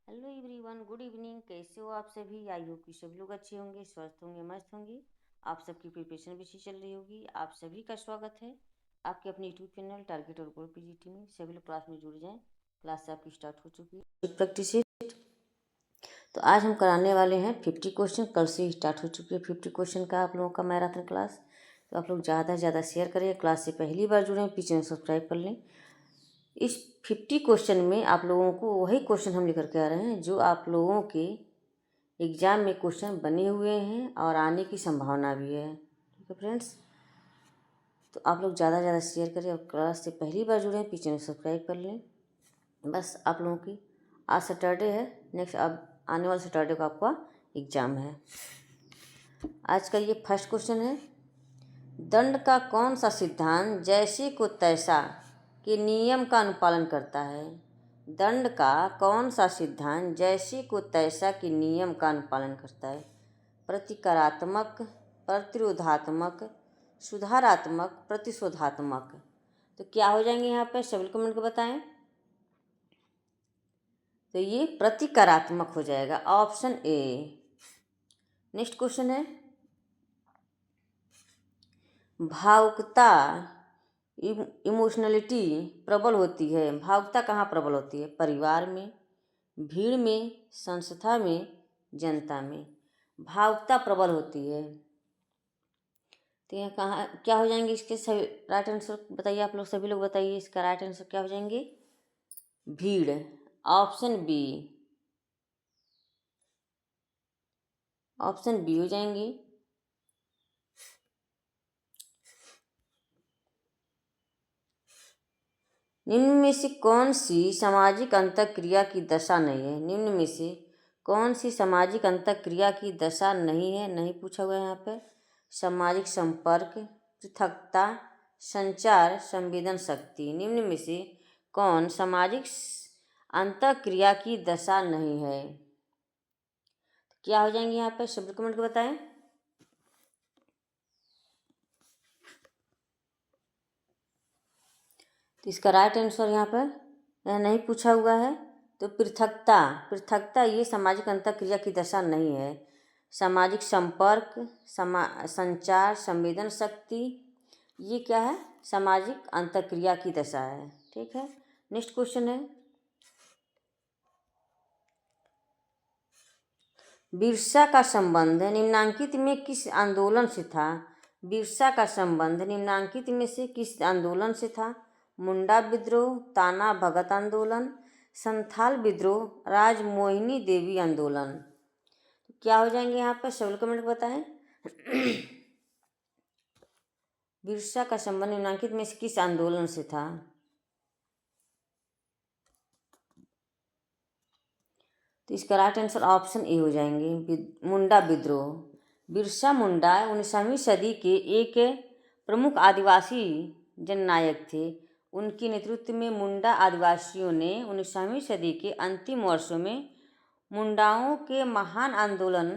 Hello everyone, good evening. कैसे हो आप सभी? आई होप कि सभी लोग अच्छे होंगे, स्वस्थ होंगे, मस्त होंगे। आप सबकी प्रिपरेशन भी अच्छी चल रही होगी। आप सभी का स्वागत है आपके अपने यूट्यूब चैनल टारगेट और गोल पीजीटी में। सभी लोग क्लास में जुड़ जाएं। क्लास आपकी स्टार्ट हो चुकी है प्रैक्टिस। तो आज हम कराने वाले हैं 50 क्वेश्चन। कल से ही स्टार्ट हो चुकी है 50 क्वेश्चन का आप लोगों का मैराथन क्लास। तो आप लोग ज़्यादा से ज़्यादा शेयर करिए। क्लास से पहली बार जुड़े हैं प्लीज़ चैनल सब्सक्राइब कर लें। इस 50 क्वेश्चन में आप लोगों को वही क्वेश्चन हम लेकर के आ रहे हैं जो आप लोगों के एग्ज़ाम में क्वेश्चन बने हुए हैं और आने की संभावना भी है। ठीक है फ्रेंड्स, तो आप लोग ज़्यादा से ज़्यादा शेयर करें और क्लास से पहली बार जुड़े हैं चैनल सब्सक्राइब कर लें। बस आप लोगों की आज सैटरडे है, नेक्स्ट अब आने वाले सैटरडे को आपका एग्ज़ाम है। आज का ये फर्स्ट क्वेश्चन है, दंड का कौन सा सिद्धांत जैसे को तैसा के नियम का अनुपालन करता है? दंड का कौन सा सिद्धांत जैसे को तैसा के नियम का अनुपालन करता है? प्रतिकारात्मक, प्रतिरोधात्मक, सुधारात्मक, प्रतिशोधात्मक। तो क्या हो जाएंगे यहाँ पर? सभी कमेंट को बताएं। तो ये प्रतिकारात्मक हो जाएगा, ऑप्शन ए। नेक्स्ट क्वेश्चन है, भावुकता इमोशनलिटी प्रबल होती है। भावुकता कहाँ प्रबल होती है? परिवार में, भीड़ में, संस्था में, जनता में। भावुकता प्रबल होती है। तो यहाँ कहाँ क्या हो जाएंगे इसके सभी राइट आंसर बताइए। आप लोग सभी लोग बताइए इसका राइट आंसर क्या हो जाएंगे? भीड़, ऑप्शन बी। ऑप्शन बी हो जाएंगे। निम्न में से कौन सी सामाजिक अंतःक्रिया की दशा नहीं है? निम्न में से कौन सी सामाजिक अंतःक्रिया की दशा नहीं है? नहीं पूछा हुआ है यहाँ पर। सामाजिक संपर्क, पृथकता, संचार, संवेदन शक्ति। निम्न में से कौन सामाजिक अंतःक्रिया की दशा नहीं है? क्या हो जाएंगे यहाँ पर? शब्द कमेंट को बताएं। तो इसका राइट आंसर यहाँ पर नहीं पूछा हुआ है। तो पृथकता, पृथकता ये सामाजिक अंतःक्रिया की दशा नहीं है। सामाजिक संपर्क, संचार, संवेदन शक्ति, ये क्या है? सामाजिक अंतःक्रिया की दशा है। ठीक है, नेक्स्ट क्वेश्चन है, बिरसा का संबंध निम्नांकित में किस आंदोलन से था? बिरसा का संबंध निम्नांकित में से किस आंदोलन से था? मुंडा विद्रोह, ताना भगत आंदोलन, संथाल विद्रोह, राजमोहिनी देवी आंदोलन। क्या हो जाएंगे यहाँ पर? सभी कमेंट बताएं। बिरसा का संबंध निम्नांकित में से किस आंदोलन से था? तो इसका राइट आंसर ऑप्शन ए हो जाएंगे, मुंडा विद्रोह। बिरसा मुंडा 19वीं सदी के एक प्रमुख आदिवासी जननायक थे। उनके नेतृत्व में मुंडा आदिवासियों ने 19वीं सदी के अंतिम वर्षों में मुंडाओं के महान आंदोलन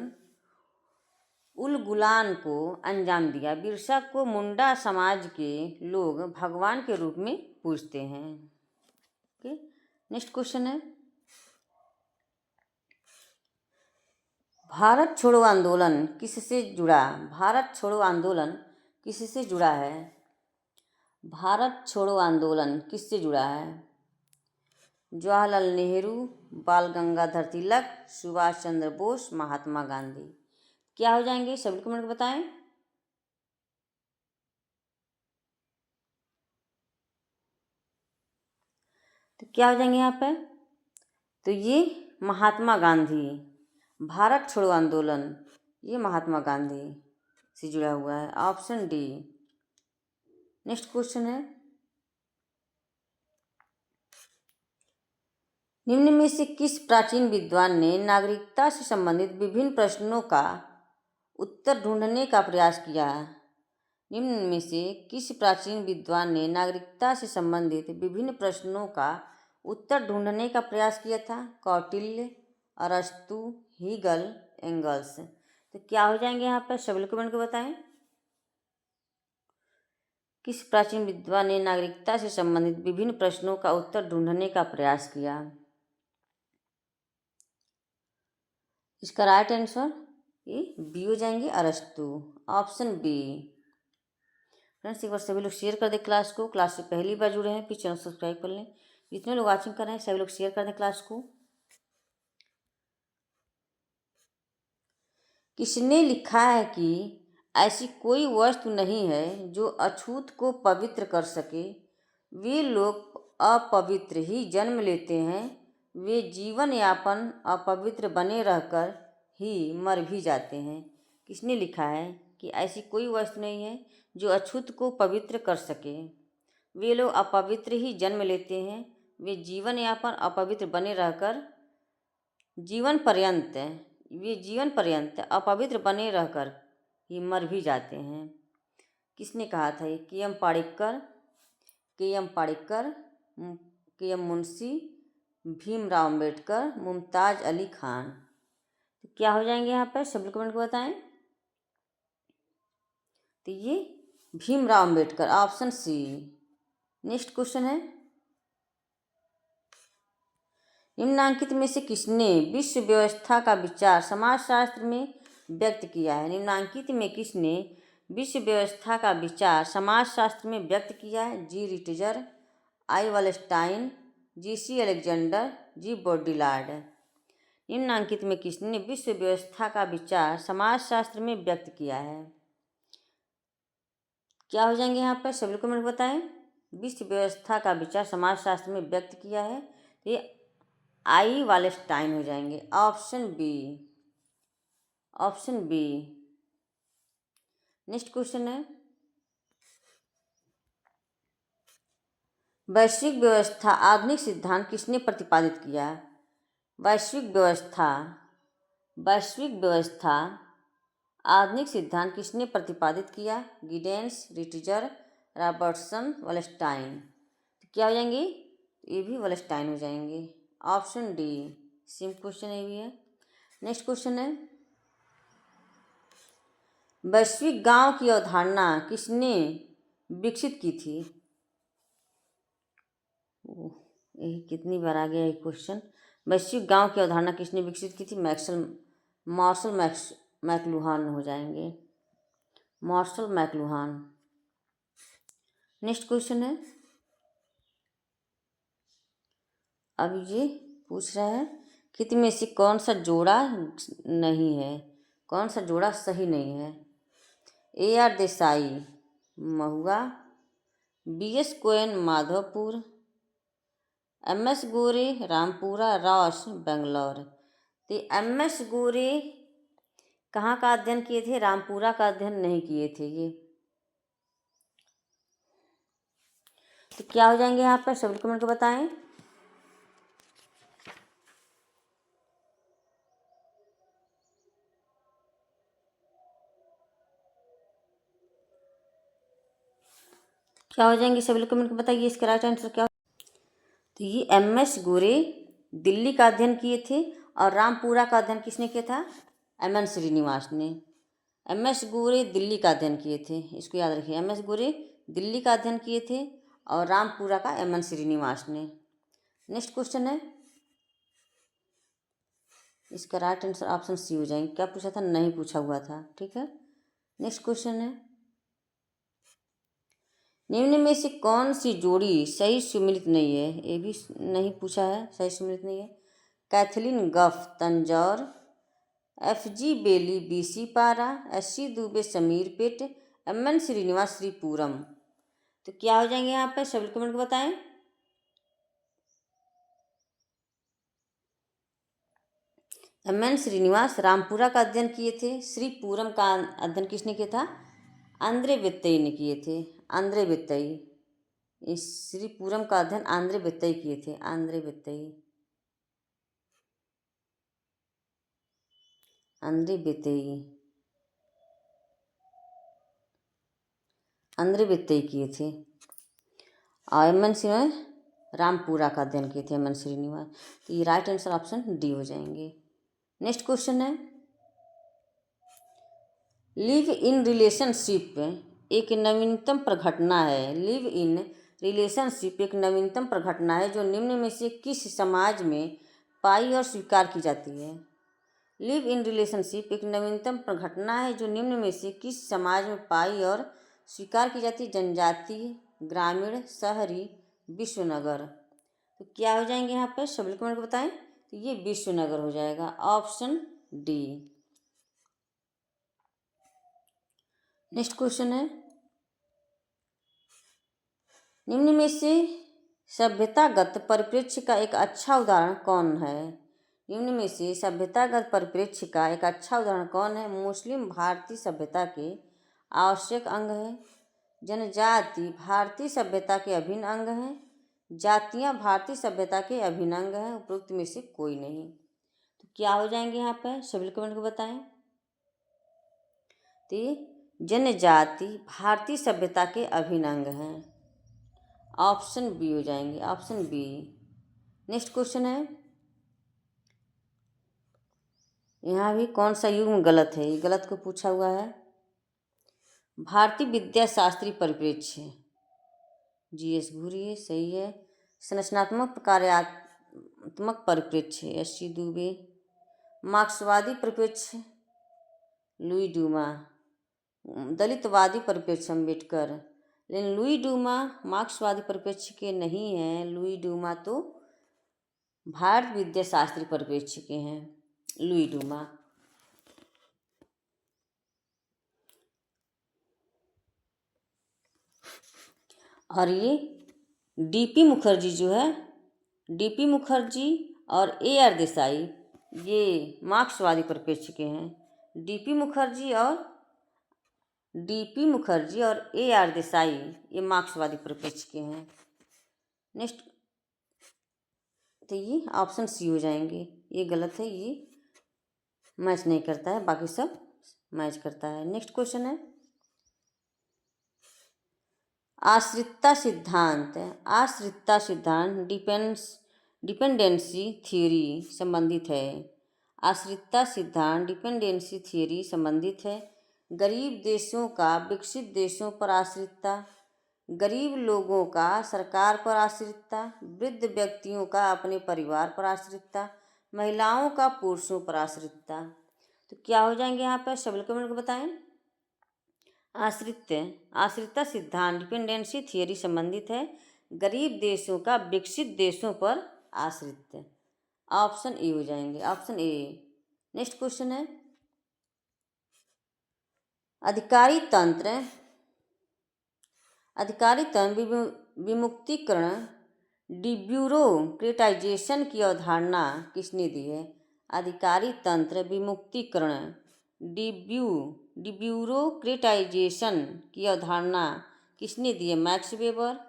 उलगुलान को अंजाम दिया। बिरसा को मुंडा समाज के लोग भगवान के रूप में पूजते हैं। ओके, नेक्स्ट क्वेश्चन है, भारत छोड़ो आंदोलन किससे जुड़ा? भारत छोड़ो आंदोलन किससे जुड़ा है? भारत छोड़ो आंदोलन किससे जुड़ा है? जवाहरलाल नेहरू, बाल गंगाधर तिलक, सुभाष चंद्र बोस, महात्मा गांधी। क्या हो जाएंगे? सभी कमेंट बताएं। तो क्या हो जाएंगे यहाँ पे? तो ये महात्मा गांधी, भारत छोड़ो आंदोलन ये महात्मा गांधी से जुड़ा हुआ है, ऑप्शन डी। नेक्स्ट क्वेश्चन है, निम्न में से किस प्राचीन विद्वान ने नागरिकता से संबंधित विभिन्न प्रश्नों का उत्तर ढूंढने का प्रयास किया? निम्न में से किस प्राचीन विद्वान ने नागरिकता से संबंधित विभिन्न प्रश्नों का उत्तर ढूंढने का प्रयास किया था? कौटिल्य, अरस्तु, हीगल, एंगल्स। तो क्या हो जाएंगे यहाँ पर? सभी कमेंट को बताएं। किस प्राचीन विद्वान ने नागरिकता से संबंधित विभिन्न प्रश्नों का उत्तर ढूंढने का प्रयास किया? इसका राइट आंसर ये बी हो जाएंगे, अरस्तु, ऑप्शन बी। फ्रेंड्स, एक बार सभी लोग शेयर कर दें क्लास को। क्लास से पहली बार जुड़े हैं प्लीज चैनल सब्सक्राइब कर लें। जितने लोग वॉचिंग कर रहे हैं सभी लोग शेयर कर दें क्लास को। किसने लिखा है कि ऐसी कोई वस्तु नहीं है जो अछूत को पवित्र कर सके। वे लोग अपवित्र ही जन्म लेते हैं, वे जीवन यापन अपवित्र बने रहकर ही मर भी जाते हैं। किसने लिखा है कि ऐसी कोई वस्तु नहीं है जो अछूत को पवित्र कर सके। वे लोग अपवित्र ही जन्म लेते हैं, वे जीवन यापन अपवित्र बने रहकर जीवन पर्यंत अपवित्र बने रहकर ही मर भी जाते हैं। किसने कहा था ये? के.एम. पाड़िक्कर, के.एम. मुंशी, भीमराव अम्बेडकर, मुमताज़ अली खान। तो क्या हो जाएंगे यहाँ पर? सब लोग कमेंट को बताएं। तो ये भीमराव अम्बेडकर, ऑप्शन सी। नेक्स्ट क्वेश्चन है, निम्नांकित में से किसने विश्व व्यवस्था का विचार समाजशास्त्र में व्यक्त किया है? निम्नांकित में किसने विश्व व्यवस्था का विचार समाजशास्त्र में व्यक्त किया है? जी रिटजर, आई वालेस्टाइन, जी सी अलेक्जेंडर, जी बौडिलार्ड। निम्नांकित में किसने विश्व व्यवस्था का विचार समाजशास्त्र में व्यक्त किया है? क्या हो जाएंगे यहाँ पर? सभी कमेंट बताएं। विश्व व्यवस्था का विचार समाजशास्त्र में व्यक्त किया है, ये आई वालेस्टाइन हो जाएंगे, option B, option B. Next question है, वैश्विक व्यवस्था आधुनिक सिद्धांत किसने प्रतिपादित किया? वैश्विक व्यवस्था आधुनिक सिद्धांत किसने प्रतिपादित किया? Giddens, Ritzer, Robertson, Wallerstein. तो क्या हो जाएंगे? ये भी वालेस्टाइन हो जाएंगे, ऑप्शन डी। सेम क्वेश्चन ये भी है। नेक्स्ट क्वेश्चन है, वैश्विक गांव की अवधारणा किसने विकसित की थी? यही कितनी बार आ गया ये क्वेश्चन। वैश्विक गांव की अवधारणा किसने विकसित की थी? मार्शल मैकलुहान हो जाएंगे, मार्शल मैकलुहान। नेक्स्ट क्वेश्चन है, अब ये पूछ रहा है कित में से कौन सा जोड़ा नहीं है, कौन सा जोड़ा सही नहीं है? A.R. Desai, Mahua, B.S. Cohn, Madhavpur, M.S. Gore, Rampura, Ross, Bangalore. तो M.S. गोरे कहाँ का अध्ययन किए थे? रामपुरा का अध्ययन नहीं किए थे ये। तो क्या हो जाएंगे यहाँ पर? सभी कमेंट को बताएं। क्या हो जाएंगे? सभी कमेंट को बताइए इसका राइट आंसर क्या हो? तो ये M.S. गोरे दिल्ली का अध्ययन किए थे, और रामपुरा का अध्ययन किसने किया था? M.N. श्रीनिवास ने। M.S. गोरे दिल्ली का अध्ययन किए थे, इसको याद रखिए। M.S. गोरे दिल्ली का अध्ययन किए थे और रामपुरा का M.N. श्रीनिवास ने। नेक्स्ट क्वेश्चन है, इसका राइट आंसर ऑप्शन सी हो जाएंगे। क्या पूछा था? नहीं पूछा हुआ था, ठीक है। नेक्स्ट क्वेश्चन है, निम्न में से कौन सी जोड़ी सही सुमिलित नहीं है? ये भी नहीं पूछा है, सही सुमिलित नहीं है। कैथलीन गफ, तंजौर, F.G. बेली, B.C. पारा, S.C. दुबे, समीर पेट, M.N. श्रीनिवास, श्रीपुरम। तो क्या हो जाएंगे यहाँ पर? सभी कमेंट को बताएं। M.N. श्रीनिवास रामपुरा का अध्ययन किए थे। श्रीपुरम का अध्ययन किसने किया था? आंद्रे बेत्तई ने किए थे, आंद्रे बेत्तई। इस श्रीपुरम का अध्ययन आंद्रे बेत्तई किए थे, आंद्रे बेत्तई, आंद्रे बेत्तई, आंद्रे बेत्तई किए थे। और M.N. श्रीनिवास रामपुरा का अध्ययन किए थे, M.N. श्रीनिवास। तो ये राइट आंसर ऑप्शन डी हो जाएंगे। नेक्स्ट क्वेश्चन है, लिव इन रिलेशनशिप एक नवीनतम प्रघटना है। लिव इन रिलेशनशिप एक नवीनतम प्रघटना है जो निम्न में से किस समाज में पाई और स्वीकार की जाती है? लिव इन रिलेशनशिप एक नवीनतम घटना है जो निम्न में से किस समाज में पाई और स्वीकार की जाती है? जनजातीय, ग्रामीण, शहरी, विश्वनगर। तो क्या हो जाएंगे यहाँ पर सभी कमेंट को बताएं। तो ये विश्वनगर हो जाएगा, ऑप्शन डी। नेक्स्ट क्वेश्चन है, निम्न में से सभ्यतागत परिप्रेक्ष्य का एक अच्छा उदाहरण कौन है? निम्न में से सभ्यतागत परिप्रेक्ष्य का एक अच्छा उदाहरण कौन है? मुस्लिम भारतीय सभ्यता के आवश्यक अंग है, जनजाति भारतीय सभ्यता के अभिन्न अंग हैं, जातियां भारतीय सभ्यता के अभिन्न अंग हैं, उपरोक्त में से कोई नहीं। तो क्या हो जाएंगे यहाँ पर सभी कमेंट को बताएं। तो जनजाति भारतीय सभ्यता के अभिन्न अंग हैं, ऑप्शन बी हो जाएंगे, ऑप्शन बी। नेक्स्ट क्वेश्चन है, यहाँ भी कौन सा युग्म गलत है? ये गलत को पूछा हुआ है। भारतीय विद्या शास्त्रीय परिप्रेक्ष्य, जीएस घूरी सही है। संरचनात्मक कार्यात्मक परिप्रेक्ष्य, एस.सी. दुबे। मार्क्सवादी परिप्रेक्ष्य, लुई डूमा। दलितवादी परिप्रेक्ष्य, अम्बेडकर। लेकिन लुई डूमा मार्क्सवादी परिप्रेक्ष्य के नहीं हैं, लुई डूमा तो भारत विद्या शास्त्री परिप्रेक्ष्य के हैं, लुई डूमा। और ये डीपी मुखर्जी जो है, डीपी मुखर्जी और ए.आर. देसाई ये मार्क्सवादी परिप्रेक्ष्य के हैं। डीपी मुखर्जी और ए.आर. देसाई ये मार्क्सवादी परिप्रेक्ष्य के हैं। नेक्स्ट, तो ये ऑप्शन सी हो जाएंगे, ये गलत है, ये मैच नहीं करता है, बाकी सब मैच करता है। नेक्स्ट क्वेश्चन है, आश्रितता सिद्धांत डिपेंडेंसी थ्योरी संबंधित है। आश्रितता सिद्धांत डिपेंडेंसी थ्योरी संबंधित है। गरीब देशों का विकसित देशों पर आश्रितता, गरीब लोगों का सरकार पर आश्रितता, वृद्ध व्यक्तियों का अपने परिवार पर आश्रितता, महिलाओं का पुरुषों पर आश्रितता। तो क्या हो जाएंगे यहाँ पर सभी कमेंट को बताएं। आश्रितता सिद्धांत डिपेंडेंसी थियरी संबंधित है गरीब देशों का विकसित देशों पर आश्रित, ऑप्शन ए हो जाएंगे, ऑप्शन ए। नेक्स्ट क्वेश्चन है, अधिकारी तंत्र विमुक्तीकरण डिब्यूरोक्रेटाइजेशन की अवधारणा किसने दी है? अधिकारी तंत्र विमुक्तीकरण डिब्यूरोक्रेटाइजेशन की अवधारणा किसने दी है? Max Weber,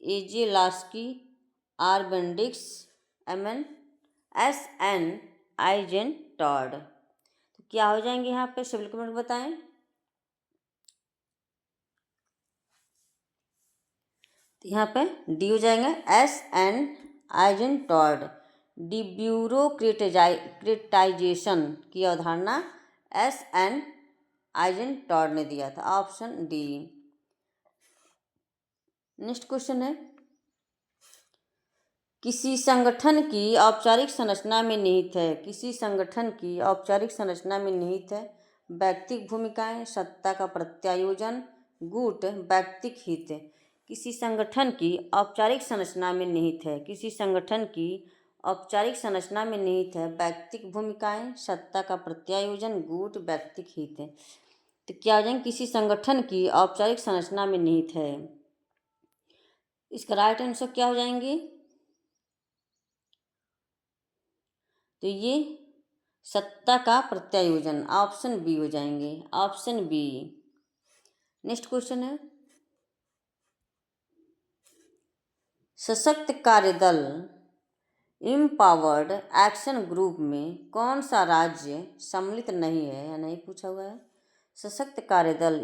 A J. Laski, R. Bendix, S N. Eisenstadt. तो क्या हो जाएंगे यहाँ पे सभी कमेंट बताएं। तो यहाँ पे डी हो जाएगा, एस.एन. आइजेनटॉड। डिब्यूरोक्रेटाइजेशन की अवधारणा एस.एन. आइजेनटॉड ने दिया था, ऑप्शन डी। नेक्स्ट क्वेश्चन है, किसी संगठन की औपचारिक संरचना में निहित है, किसी संगठन की औपचारिक संरचना में निहित है व्यक्तिक भूमिकाएं, सत्ता का प्रत्यायोजन, गुट, व्यक्तिक हित। किसी संगठन की औपचारिक संरचना में निहित है, किसी संगठन की औपचारिक संरचना में निहित है व्यक्तिक भूमिकाएं, सत्ता का प्रत्यायोजन, गुट, व्यक्तिक हित। तो क्या हो जाएंगे, किसी संगठन की औपचारिक संरचना में निहित है। इसका राइट आंसर क्या हो जाएंगे? तो ये सत्ता का प्रत्यायोजन, ऑप्शन बी हो जाएंगे, ऑप्शन बी। नेक्स्ट क्वेश्चन है, सशक्त कार्यदल एम्पावर्ड एक्शन ग्रुप में कौन सा राज्य सम्मिलित नहीं है या नहीं पूछा हुआ है। सशक्त कार्यदल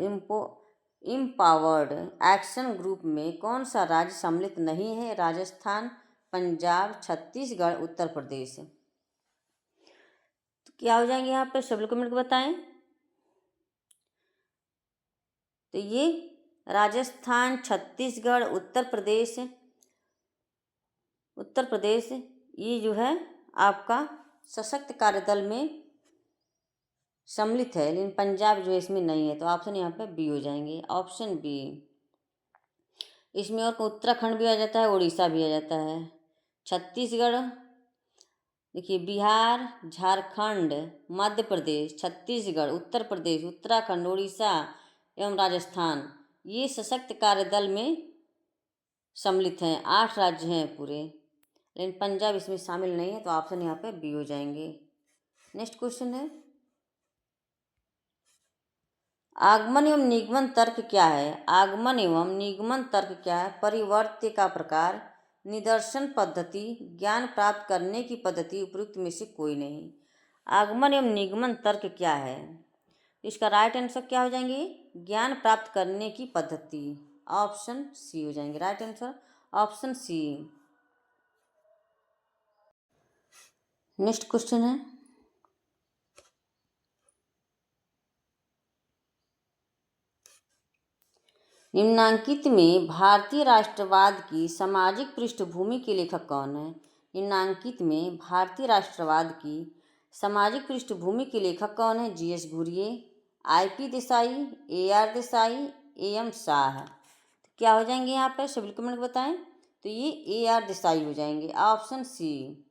एम्पावर्ड एक्शन ग्रुप में कौन सा राज्य सम्मिलित नहीं है? राजस्थान, पंजाब, छत्तीसगढ़, उत्तर प्रदेश। तो क्या हो जाएंगे यहाँ पे सभी कमेंट को बताएं। तो ये राजस्थान, छत्तीसगढ़, उत्तर प्रदेश ये जो है आपका सशक्त कार्यदल में सम्मिलित है, लेकिन पंजाब जो है इसमें नहीं है, तो ऑप्शन यहाँ पे बी हो जाएंगे, ऑप्शन बी। इसमें और उत्तराखंड भी आ जाता है, उड़ीसा भी आ जाता है, छत्तीसगढ़, देखिए बिहार, झारखंड, मध्य प्रदेश, छत्तीसगढ़, उत्तर प्रदेश, उत्तराखंड, उड़ीसा एवं राजस्थान, ये सशक्त कार्यदल में सम्मिलित हैं। 8 राज्य हैं पूरे, लेकिन पंजाब इसमें शामिल नहीं है, तो ऑप्शन यहाँ पे बी हो जाएंगे। नेक्स्ट क्वेश्चन है, आगमन एवं निगमन तर्क क्या है? आगमन एवं निगमन तर्क क्या है? परिवर्त्य का प्रकार, निदर्शन पद्धति, ज्ञान प्राप्त करने की पद्धति, उपयुक्त में से कोई नहीं। आगमन एवं निगमन तर्क क्या है? इसका राइट आंसर क्या हो जाएंगे? ज्ञान प्राप्त करने की पद्धति, ऑप्शन सी हो जाएंगे। राइट आंसर ऑप्शन सी। नेक्स्ट क्वेश्चन है, निम्नांकित में भारतीय राष्ट्रवाद की सामाजिक पृष्ठभूमि के लेखक कौन है? निम्नांकित में भारतीय राष्ट्रवाद की सामाजिक पृष्ठभूमि के लेखक कौन है? GS Ghurye, IP Desai, AR Desai, am Shah. तो क्या हो जाएंगे यहाँ पर? सभी कमेंट बताएं। तो ये एआर देसाई हो जाएंगे, option c,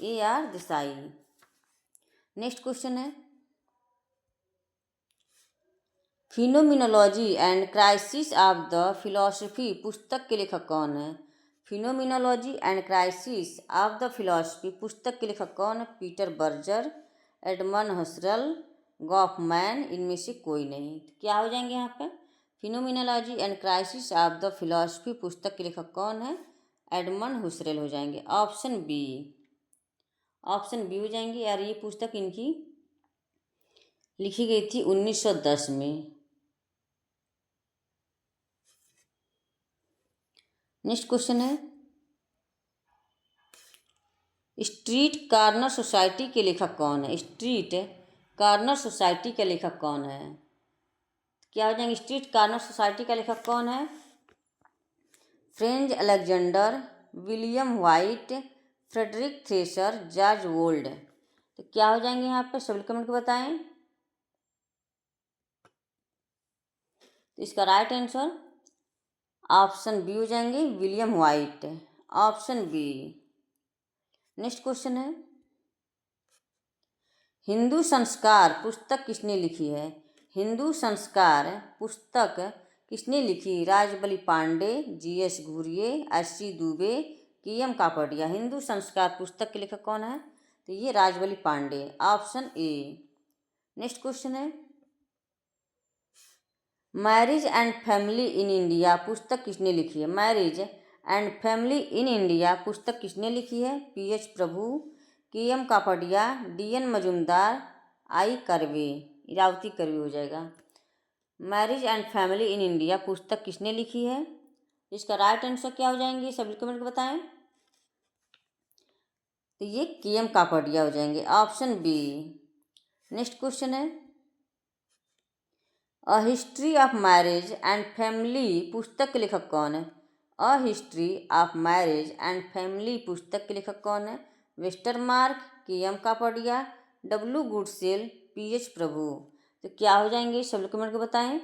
A R Desai. Next question है, phenomenology and crisis of the philosophy पुस्तक के लेखक कौन है? Phenomenology and crisis of the philosophy पुस्तक के लेखक कौन है? Peter Berger, Edmund Husserl, Goffman, इनमें से कोई नहीं। तो क्या हो जाएंगे यहाँ पे? Phenomenology and crisis of the philosophy पुस्तक के लेखक कौन है? एडमंड हुसरेल हो जाएंगे, ऑप्शन बी, ऑप्शन बी हो जाएंगे। यार ये पुस्तक इनकी लिखी गई थी 1910 में। नेक्स्ट क्वेश्चन है, स्ट्रीट कॉर्नर सोसाइटी के लेखक कौन है? स्ट्रीट कॉर्नर सोसाइटी के लेखक कौन है? क्या हो जाएंगे? स्ट्रीट कॉर्नर सोसाइटी का लेखक कौन है? French Alexander, William White, Frederick Thrasher, George Vold. तो क्या हो जाएंगे यहाँ पे? सभी कमेंट को बताएं। तो इसका राइट आंसर ऑप्शन बी हो जाएंगे, William White, option B. Next question है, हिंदू संस्कार पुस्तक किसने लिखी है? हिंदू संस्कार पुस्तक किसने लिखी? Rajbali Pandey, G S Ghurye, S C Dube, K M Kapadia. Hindu Sanskar पुस्तक के लेखक कौन है? तो ये Rajbali Pandey, option a. Next question है, marriage and family in India पुस्तक किसने लिखी है? Marriage and family in India पुस्तक किसने लिखी है? P H Prabhu, K M Kapadia, D N Majumdar, I Karve, Irawati Karve हो जाएगा। Marriage and family in India पुस्तक किसने लिखी है? इसका राइट आंसर क्या हो जाएंगे? सभी कमेंट को बताएं। तो ये केएम कापड़िया हो जाएंगे, ऑप्शन बी। नेक्स्ट क्वेश्चन है, a history of marriage and family पुस्तक के लेखक कौन है? A history of marriage and family पुस्तक के लेखक कौन है? Westermarck, K M Kapadia, W Goodsell, P H Prabhu. तो क्या हो जाएंगे? सब लोग कमेंट को बताएं।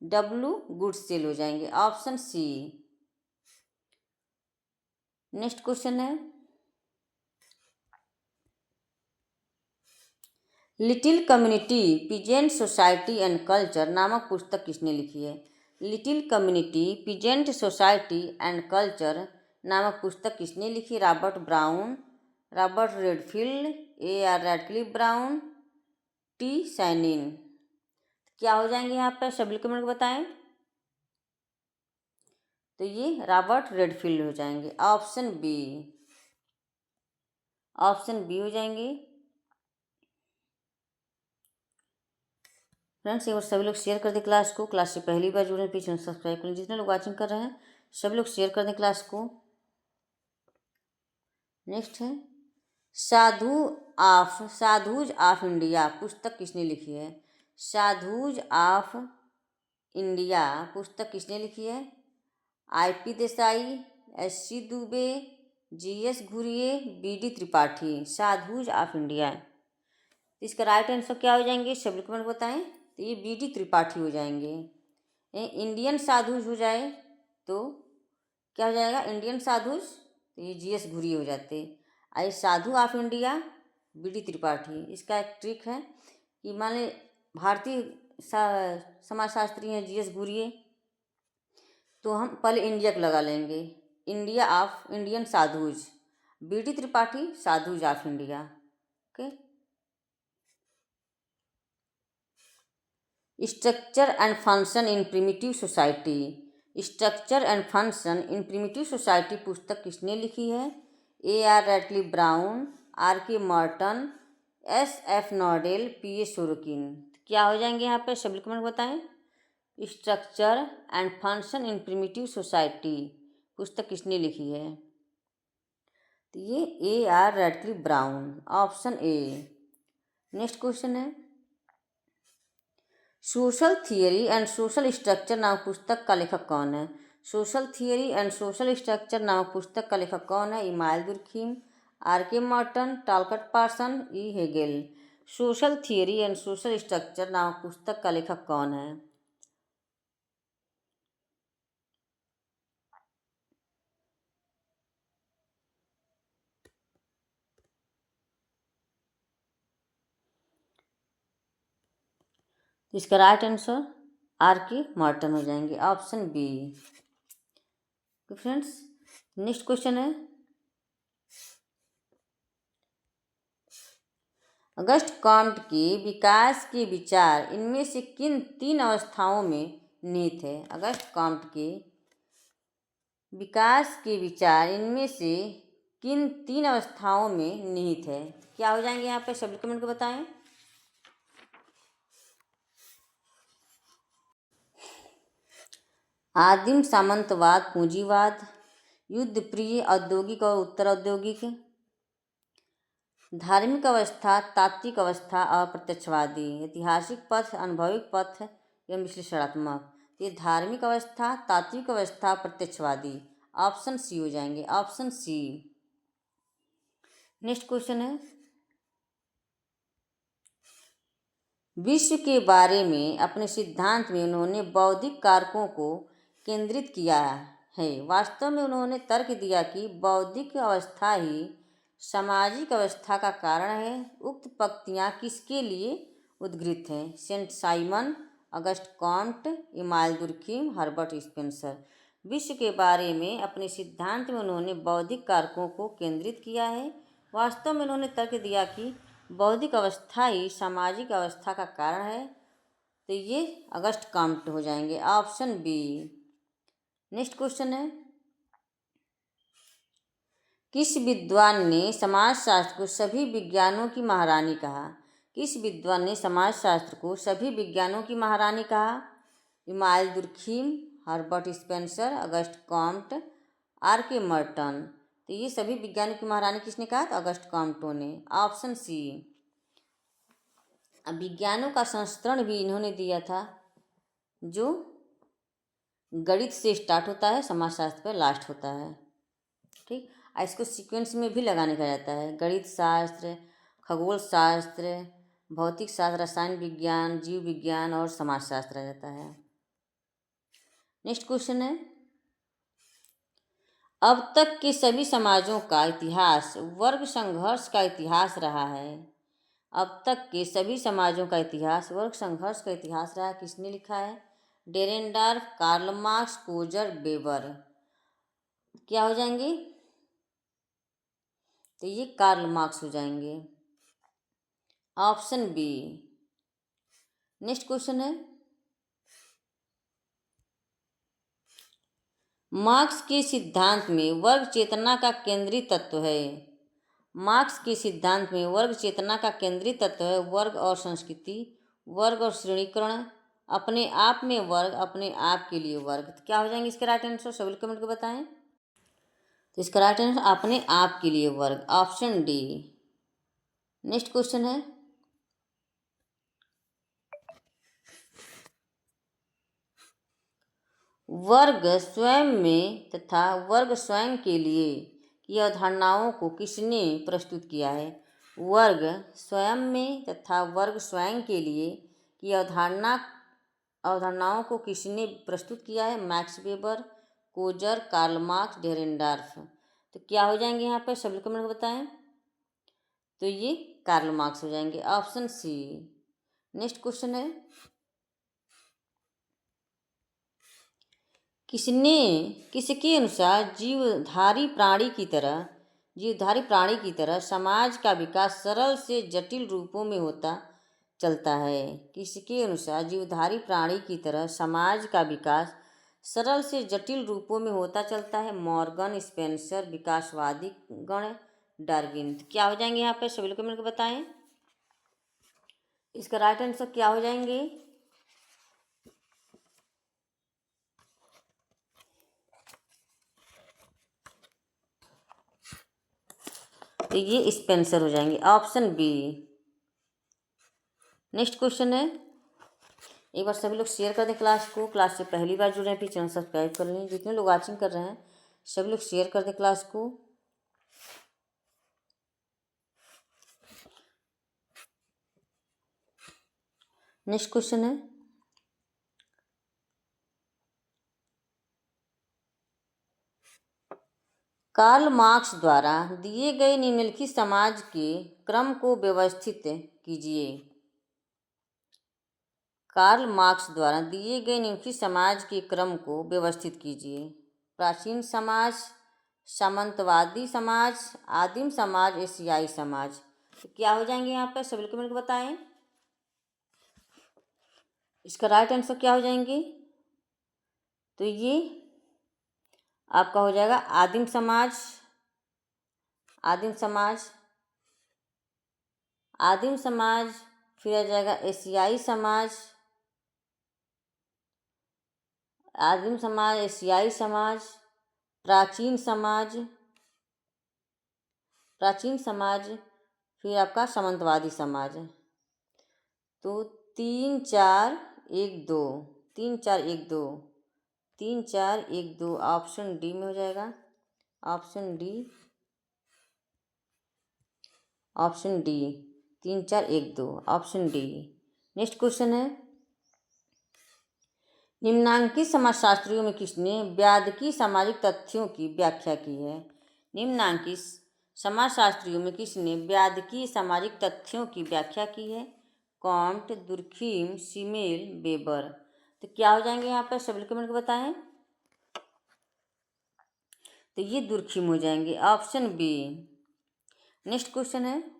डब्ल्यू गुडसेल हो जाएंगे, ऑप्शन सी। नेक्स्ट क्वेश्चन है, little community peasant society and culture नामक पुस्तक किसने लिखी है? Little community peasant society and culture नामक पुस्तक किसने लिखी? Robert Brown, Robert Redfield, A R Radcliffe Brown, T Shanin. क्या हो जाएंगे यहाँ पर? सभी कमेंट को बताएं। तो ये रॉबर्ट रेडफील्ड हो जाएंगे, ऑप्शन बी, ऑप्शन बी हो जाएंगे। फ्रेंड्स एक बार सभी लोग शेयर कर दें क्लास को। क्लास से पहली बार जुड़े प्लीज चैनल सब्सक्राइब करें। जितने लोग वाचिंग कर रहे हैं सभी लोग शेयर कर दें क्लास को। नेक्स्ट है, साधुज ऑफ इंडिया पुस्तक किसने लिखी है? साधुज ऑफ इंडिया पुस्तक किसने लिखी है? IP Desai, SC Dubey, GS Ghurye, BD Tripathi. Sadhus of India, इसका राइट आंसर क्या हो जाएंगे, सब लोग कमेंट बताएं। तो ये BD त्रिपाठी हो जाएंगे। इंडियन साधुज हो जाए तो क्या हो जाएगा, इंडियन साधुज, तो ये GS घुरी हो जाते। आई साधु ऑफ इंडिया BD त्रिपाठी। इसका एक ट्रिक है कि मान लें भारतीय समाजशास्त्री हैं GS घुरिए, तो हम पहले इंडिया को लगा लेंगे, India of Indian sadhus, BD Tripathi sadhus of India. Okay. Structure and function in primitive society. Structure and function in primitive society पुस्तक किसने लिखी है, AR Radcliffe Brown, RK Merton, SF Nadel, PA Sorokin. क्या हो जाएंगे यहाँ पे, सभी कमेंट बताएं। Structure and function in primitive society पुस्तक किसने लिखी है, तो ये AR Radcliffe Brown, option A। Next question है, social theory and social structure नामक पुस्तक का लेखक कौन है। Social theory and social structure नामक पुस्तक का लेखक कौन है, Emmanuel Durkheim, RK Morton, टालकट person, E Hegel. Social theory and social structure नामक पुस्तक का लेखक कौन है, इसका राइट आंसर RK मॉर्टन हो जाएंगे, ऑप्शन B। तो फ्रेंड्स नेक्स्ट क्वेश्चन है, अगस्ट कॉम्ट के विकास के विचार इनमें से किन 3 अवस्थाओं में निहित है। अगस्ट कॉम्ट के विकास के विचार इनमें से किन 3 अवस्थाओं में निहित है, क्या हो जाएंगे यहाँ पे, सभी कमेंट को बताएं। आदिम सामंतवाद पूंजीवाद, युद्ध प्रिय औद्योगिक और उत्तर औद्योगिक, धार्मिक अवस्था तात्विक अवस्था और प्रत्यक्षवादी, ऐतिहासिक पथ अनुभविक पथ एवं विश्लेषणात्मक। ये धार्मिक अवस्था तात्विक अवस्था प्रत्यक्षवादी, ऑप्शन C हो जाएंगे, ऑप्शन C। नेक्स्ट क्वेश्चन है, विश्व के बारे में अपने सिद्धांत में उन्होंने बौद्धिक कारकों को केंद्रित किया है। वास्तव में उन्होंने तर्क दिया कि बौद्धिक अवस्था ही सामाजिक अवस्था का कारण है। उक्त पंक्तियाँ किसके लिए उद्धृत हैं, Saint Simon, Auguste Comte, Emmanuel Durkheim, Herbert Spencer. विश्व के बारे में अपने सिद्धांत में उन्होंने बौद्धिक कारकों को केंद्रित किया है। वास्तव में उन्होंने तर्क दिया कि बौद्धिक अवस्था ही सामाजिक अवस्था का कारण है, तो ये अगस्ट कॉम्ट हो जाएंगे, ऑप्शन B। नेक्स्ट क्वेश्चन है, किस विद्वान ने समाजशास्त्र को सभी विज्ञानों की महारानी कहा। किस विद्वान ने समाजशास्त्र को सभी विज्ञानों की महारानी कहा, Emmanuel Durkheim, Herbert Spencer, Auguste Comte, RK Merton. तो ये सभी विज्ञानों की महारानी किसने कहा, तो अगस्ट कॉम्टो ने, ऑप्शन C। अब विज्ञानों का संस्करण भी इन्होंने दिया था, जो गणित से स्टार्ट होता है समाजशास्त्र पर लास्ट होता है। ठीक, इसको सीक्वेंस में भी लगाने का जाता है, गणित शास्त्र, खगोल शास्त्र, भौतिक शास्त्र, रसायन विज्ञान, जीव विज्ञान और समाजशास्त्र आ जाता है। नेक्स्ट क्वेश्चन है, अब तक के सभी समाजों का इतिहास वर्ग संघर्ष का इतिहास रहा है। अब तक के सभी समाजों का इतिहास वर्ग संघर्ष का इतिहास रहा है, किसने लिखा है, डेरेनडार्फ, कार्ल मार्क्स, कोजर, वेबर। क्या हो जाएंगे, तो ये कार्ल मार्क्स हो जाएंगे, ऑप्शन B। नेक्स्ट क्वेश्चन है, मार्क्स के सिद्धांत में वर्ग चेतना का केंद्रीय तत्व है। मार्क्स के सिद्धांत में वर्ग चेतना का केंद्रीय तत्व है वर्ग और संस्कृति, वर्ग और श्रेणीकरण, अपने आप में वर्ग, अपने आप के लिए वर्ग। तो क्या हो जाएंगे इसके राइट आंसर, सभी कमेंट को बताएं। तो इसका राइट आंसर अपने आप के लिए वर्ग, ऑप्शन D। नेक्स्ट क्वेश्चन है, वर्ग स्वयं में तथा वर्ग स्वयं के लिए की अवधारणाओं को किसने प्रस्तुत किया है। वर्ग स्वयं में तथा वर्ग स्वयं के लिए की अवधारणाओं को किसने प्रस्तुत किया है? Max Weber, Coser, Karl Marx, Dahrendorf. तो क्या हो जाएंगे यहाँ पर, सभी कमेंट में बताएं। तो ये कार्ल मार्क्स हो जाएंगे, ऑप्शन सी। नेक्स्ट क्वेश्चन है, किसके अनुसार जीवधारी प्राणी की तरह समाज का विकास सरल से जटिल रूपों में होता चलता है? किसके अनुसार जीवधारी प्राणी की तरह समाज का विकास सरल से जटिल रूपों में होता चलता है? मॉर्गन, स्पेंसर, विकासवादी गण, डार्विन। तो क्या हो जाएंगे यहाँ पर, सभी लोग मिलकर बताएं। इसका राइट आंसर क्या हो जाएंगे? तो ये स्पेंसर हो जाएंगे, ऑप्शन बी। नेक्स्ट क्वेश्चन है, एक बार सभी लोग शेयर कर दें क्लास को। क्लास से पहली बार जुड़े हैं फिर चैनल सब्सक्राइब कर लें। जितने लोग वॉचिंग कर रहे हैं सभी लोग शेयर कर दें क्लास को। नेक्स्ट क्वेश्चन है, कार्ल मार्क्स द्वारा दिए गए निम्नलिखित समाज के क्रम को व्यवस्थित कीजिए। कार्ल मार्क्स द्वारा दिए गए निम्नलिखित समाज के क्रम को व्यवस्थित कीजिए। प्राचीन समाज, सामंतवादी समाज, आदिम समाज, एशियाई समाज। तो क्या हो जाएंगे यहाँ पर, सभी लोग मिलकर बताएं। इसका राइट आंसर क्या हो जाएंगे? तो ये आपका हो जाएगा आदिम समाज, फिर आ जाएगा एशियाई समाज, प्राचीन समाज, फिर आपका सामंतवादी समाज। तो 3 4 1 2 3 4 1 2 ऑप्शन डी में हो जाएगा, option D 3 4 1 2 option D. Next question है, निम्नांकित समाजशास्त्रियों में किसने व्यादकी सामाजिक तथ्यों की व्याख्या की है? निम्नांकित समाजशास्त्रियों में किसने व्यादकी सामाजिक तथ्यों की व्याख्या की है? Comte, Durkheim, Simmel, Weber. तो क्या हो जाएंगे यहाँ पर, सभी कमेंट को बताएं। तो ये दुर्खीम हो जाएंगे, ऑप्शन बी। नेक्स्ट क्वेश्चन है,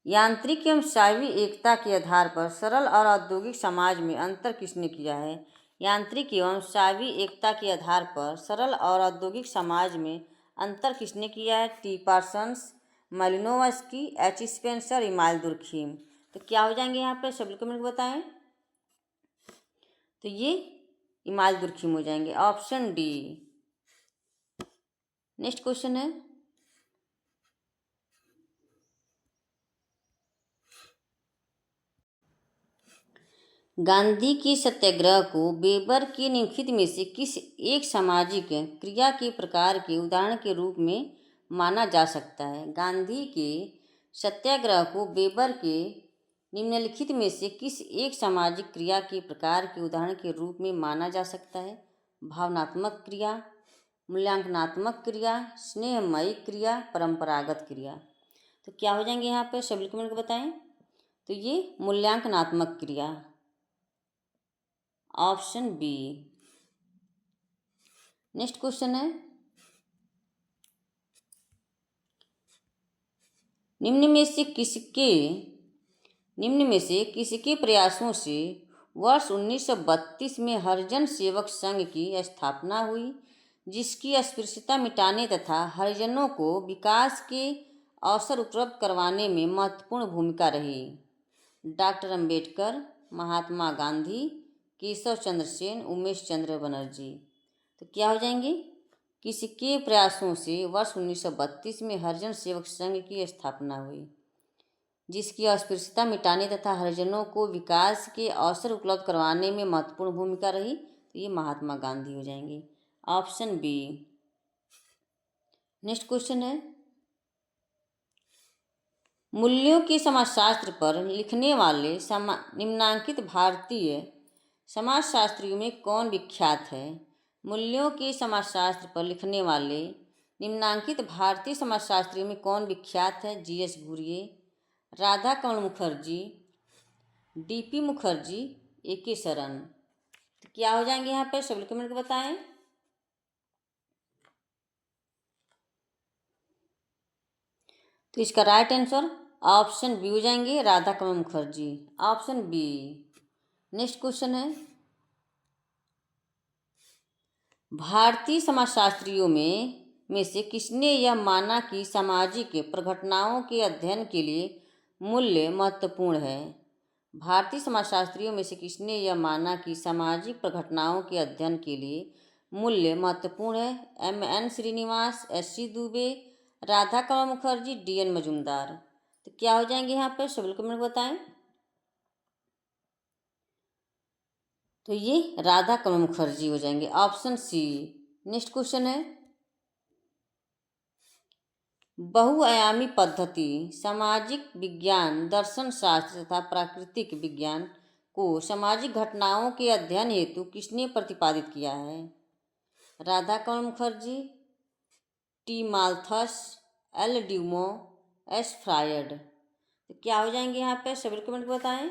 यांत्रिक एवं सावी एकता के आधार पर सरल और औद्योगिक समाज में अंतर किसने किया है? यांत्रिक एवं सावी एकता के आधार पर सरल और औद्योगिक समाज में अंतर किसने किया है? T Parsons, Malinowski, H Spencer, Emile Durkheim. तो क्या हो जाएंगे यहाँ पर, सभी कमेंट बताएं। तो ये इमाल दुर्खीम हो जाएंगे, ऑप्शन डी। नेक्स्ट क्वेश्चन है, गांधी की सत्याग्रह को वेबर के निम्नलिखित में से किस एक सामाजिक क्रिया के प्रकार के उदाहरण के रूप में माना जा सकता है? गांधी के सत्याग्रह को वेबर के निम्नलिखित में से किस एक सामाजिक क्रिया के प्रकार के उदाहरण के रूप में माना जा सकता है? भावनात्मक क्रिया, मूल्यांकनात्मक क्रिया, स्नेहमयी क्रिया, परंपरागत क्रिया। तो क्या हो जाएंगे यहाँ पर, सभी कमेंट को बताएं। तो ये मूल्यांकनात्मक क्रिया, ऑप्शन बी। नेक्स्ट क्वेश्चन है, निम्न में से किसके प्रयासों से वर्ष 1932 में हरिजन सेवक संघ की स्थापना हुई, जिसकी अस्पृश्यता मिटाने तथा हरिजनों को विकास के अवसर उपलब्ध करवाने में महत्वपूर्ण भूमिका रही? डॉक्टर अंबेडकर, महात्मा गांधी, केशव चंद्र सेन, उमेश चंद्र बनर्जी। तो क्या हो जाएंगे, किसके प्रयासों से वर्ष 1932 में हरिजन सेवक संघ की स्थापना हुई, जिसकी अस्पृश्यता मिटाने तथा हरिजनों को विकास के अवसर उपलब्ध करवाने में महत्वपूर्ण भूमिका रही? तो ये महात्मा गांधी हो जाएंगे, ऑप्शन बी। नेक्स्ट क्वेश्चन है, मूल्यों के समाजशास्त्र पर लिखने वाले निम्नांकित भारतीय समाजशास्त्रियों में कौन विख्यात है? मूल्यों के समाजशास्त्र पर लिखने वाले निम्नांकित भारतीय समाजशास्त्रियों में कौन विख्यात है? GS. Ghurye, Radha Kamal Mukherjee, DP. Mukherjee, A K. शरण। तो क्या हो जाएंगे यहाँ पर? सभी कमेंट को बताएं। तो इसका राइट आंसर ऑप्शन बी हो जाएंगे, Radha Kamal Mukherjee, option B. Next question है, भारतीय समाजशास्त्रियों में से किसने यह माना कि सामाजिक प्रघटनाओं के अध्ययन के लिए मूल्य महत्वपूर्ण है? भारतीय समाजशास्त्रियों में से किसने यह माना कि सामाजिक प्रघटनाओं के अध्ययन के लिए मूल्य महत्वपूर्ण है? M.N. Srinivas, S.C. Dubey, Radha Kamal Mukherjee, D.N. Majumdar. तो क्या हो जाएंगे यहाँ पर? सभी कमेंट बताएं। तो ये राधा कमल मुखर्जी हो जाएंगे, ऑप्शन सी। नेक्स्ट क्वेश्चन है, बहुआयामी पद्धति सामाजिक विज्ञान, दर्शन शास्त्र तथा प्राकृतिक विज्ञान को सामाजिक घटनाओं के अध्ययन हेतु किसने प्रतिपादित किया है? Radha Kamal Mukherjee, T Malthus, L Dumont, S Freud. तो क्या हो जाएंगे यहाँ पे? सभी कमेंट बताएं।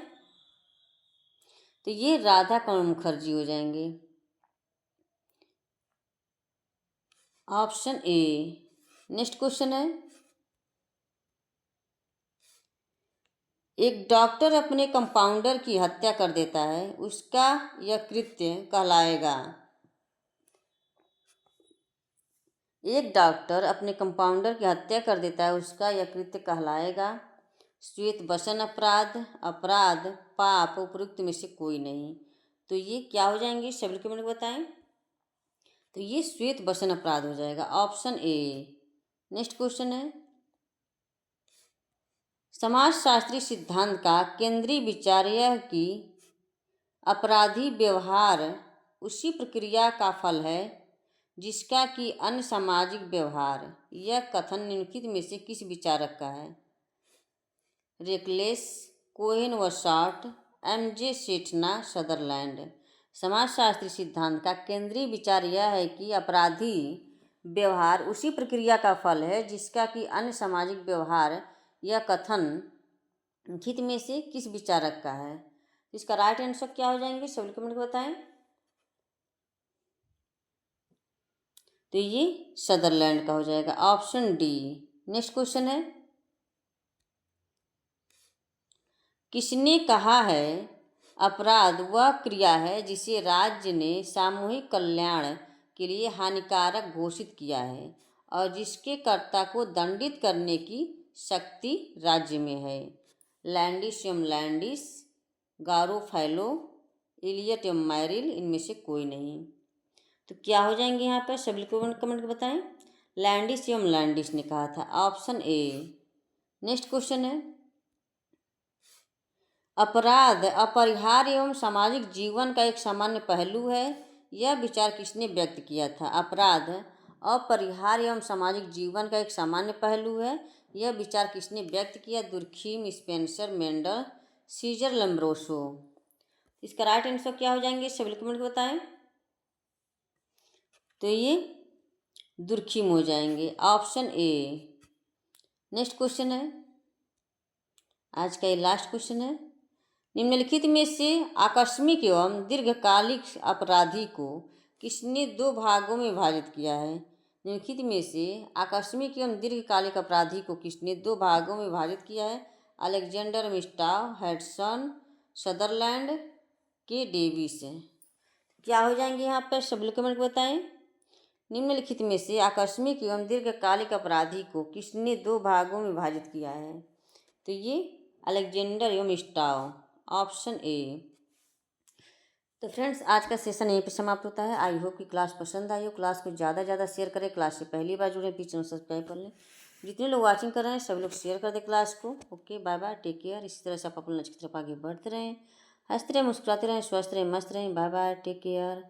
तो ये राधा कमल मुखर्जी हो जाएंगे, ऑप्शन ए। नेक्स्ट क्वेश्चन है, एक डॉक्टर अपने कंपाउंडर की हत्या कर देता है, उसका यह कृत्य कहलाएगा? एक डॉक्टर अपने कंपाउंडर की हत्या कर देता है, उसका यह कृत्य कहलाएगा? श्वेत वसन अपराध, अपराध, पाप, उपयुक्त में से कोई नहीं। तो ये क्या हो जाएंगे? सभी कमेंट बताएं। तो ये श्वेत वसन अपराध हो जाएगा, ऑप्शन ए। नेक्स्ट क्वेश्चन है, समाजशास्त्री सिद्धांत का केंद्रीय विचार यह कि अपराधी व्यवहार उसी प्रक्रिया का फल है जिसका कि अन्य सामाजिक व्यवहार। यह कथन निम्नलिखित में से किस विचारक का है? रेकलेस, कोहेन व शॉर्ट, M.J. सेठना, सदरलैंड। समाजशास्त्री सिद्धांत का केंद्रीय विचार यह है कि अपराधी व्यवहार उसी प्रक्रिया का फल है जिसका कि अन्य सामाजिक व्यवहार। यह कथन निम्नलिखित में से किस विचारक का है? इसका राइट आंसर क्या हो जाएंगे? सभी कमेंट बताएं। तो ये सदरलैंड का हो जाएगा, ऑप्शन डी। नेक्स्ट क्वेश्चन है, किसने कहा है अपराध वह क्रिया है जिसे राज्य ने सामूहिक कल्याण के लिए हानिकारक घोषित किया है और जिसके कर्ता को दंडित करने की शक्ति राज्य में है? Landis M Landis, Garofalo, Elliott M Merrill, इनमें से कोई नहीं। तो क्या हो जाएंगे यहाँ पर? सभी कमेंट बताएं। लैंडिस एम लैंडिस ने कहा था, ऑप्शन ए। नेक्स्ट क्वेश्चन है, अपराध अपरिहार्य एवं सामाजिक जीवन का एक सामान्य पहलू है, यह विचार किसने व्यक्त किया था? अपराध अपरिहार्य एवं सामाजिक जीवन का एक सामान्य पहलू है, यह विचार किसने व्यक्त किया? Durkheim, Spencer, Mendel, Cesare Lombroso. इसका राइट आंसर क्या हो जाएंगे? सभी कमेंट बताएं। तो ये दुर्खीम हो जाएंगे, ऑप्शन ए। नेक्स्ट क्वेश्चन है, आज का ये लास्ट क्वेश्चन है, निम्नलिखित में से आकस्मिक एवं दीर्घकालिक अपराधी को किसने दो भागों में विभाजित किया है? निम्नलिखित में से आकस्मिक एवं दीर्घकालिक अपराधी को किसने दो भागों में विभाजित किया है? अलेक्जेंडर मिस्टाव, हैडसन, सदरलैंड, के डेविस। क्या हो जाएंगे यहाँ पर? सभी कमेंट बताएं। निम्नलिखित में से आकस्मिक एवं दीर्घकालिक अपराधी को किसने दो भागों में विभाजित किया है? तो ये अलेक्जेंडर एवं मिस्टाव, ऑप्शन ए। तो फ्रेंड्स, आज का सेशन यहीं पे समाप्त होता है। आई होप कि क्लास पसंद आई हो। क्लास को ज़्यादा ज़्यादा शेयर करें। क्लास से पहली बार जुड़े प्लीज़ चैनल सब्सक्राइब कर लें। जितने लोग वाचिंग कर रहे हैं सभी लोग शेयर कर दें क्लास को। Okay, bye bye, take care. इसी तरह से आप अपने लक्ष्य की तरफ आगे बढ़ते रहें, हंसते रहें, मुस्कुराते रहें, स्वस्थ रहें, मस्त रहें। Bye bye, take care.